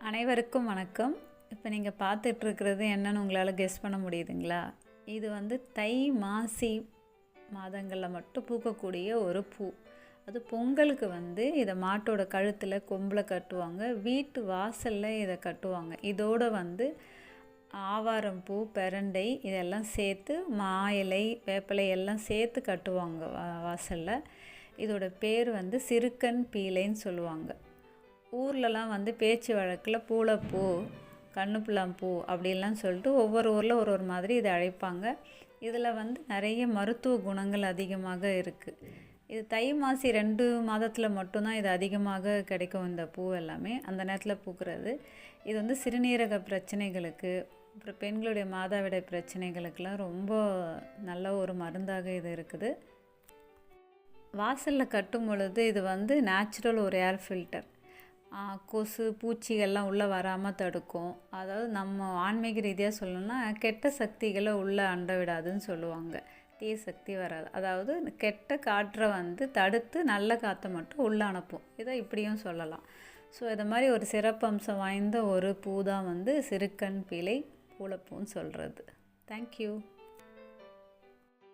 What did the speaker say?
அனைவருக்கும் வணக்கம். இப்போ நீங்கள் பார்த்துட்ருக்கிறது என்னன்னு உங்களால் கெஸ் பண்ண முடியுதுங்களா? இது வந்து தை மாசி மாதங்களில் மட்டும் பூக்கக்கூடிய ஒரு பூ. அது பொங்கலுக்கு வந்து இதை மாட்டோட கழுத்தில் கொம்பில் கட்டுவாங்க, வீட்டு வாசலில் இதை கட்டுவாங்க. இதோடு வந்து ஆவாரம் பூ, பெரண்டை இதெல்லாம் சேர்த்து இலை, வேப்பிலை எல்லாம் சேர்த்து கட்டுவாங்க வாசலில். இதோட பேர் வந்து சிறுக்கன் பீலைன்னு சொல்லுவாங்க. ஊர்லலாம் வந்து பேச்சு வழக்கில் பூளைப்பூ, கண்ணுப்புல்லாம்பூ அப்படின்லாம் சொல்லிட்டு ஒவ்வொரு ஊரில் ஒரு மாதிரி இதை அழைப்பாங்க. இதில் வந்து நிறைய மருத்துவ குணங்கள் அதிகமாக இருக்குது. இது தை மாசி 2 மாதத்தில் மட்டும்தான் இது அதிகமாக கிடைக்கும். இந்த பூ எல்லாமே அந்த நேரத்தில் பூக்கிறது. இது வந்து சிறுநீரக பிரச்சனைகளுக்கு, அப்புறம் பெண்களுடைய மாதவிடை பிரச்சனைகளுக்கெல்லாம் ரொம்ப நல்ல ஒரு மருந்தாக இது இருக்குது. வாசலில் கட்டும் பொழுது இது வந்து நேச்சுரல் ஒரு ஏர் ஃபில்டர். கொசு பூச்சிகள்லாம் உள்ளே வராமல் தடுக்கும். அதாவது நம்ம ஆன்மீக ரீதியாக சொல்லணும்னா கெட்ட சக்திகளை உள்ளே அண்ட விடாதுன்னு சொல்லுவாங்க. தீய சக்தி வராது. அதாவது கெட்ட காற்றை வந்து தடுத்து நல்ல காற்றை மட்டும் உள்ளே அனுப்பும். இதை இப்படியும் சொல்லலாம். ஸோ இது மாதிரி ஒரு சிறப்பம்சம் வாய்ந்த ஒரு பூ தான் வந்து சிறுக்கன் பீலை பூளைப்பூன்னு சொல்கிறது. தேங்க்யூ.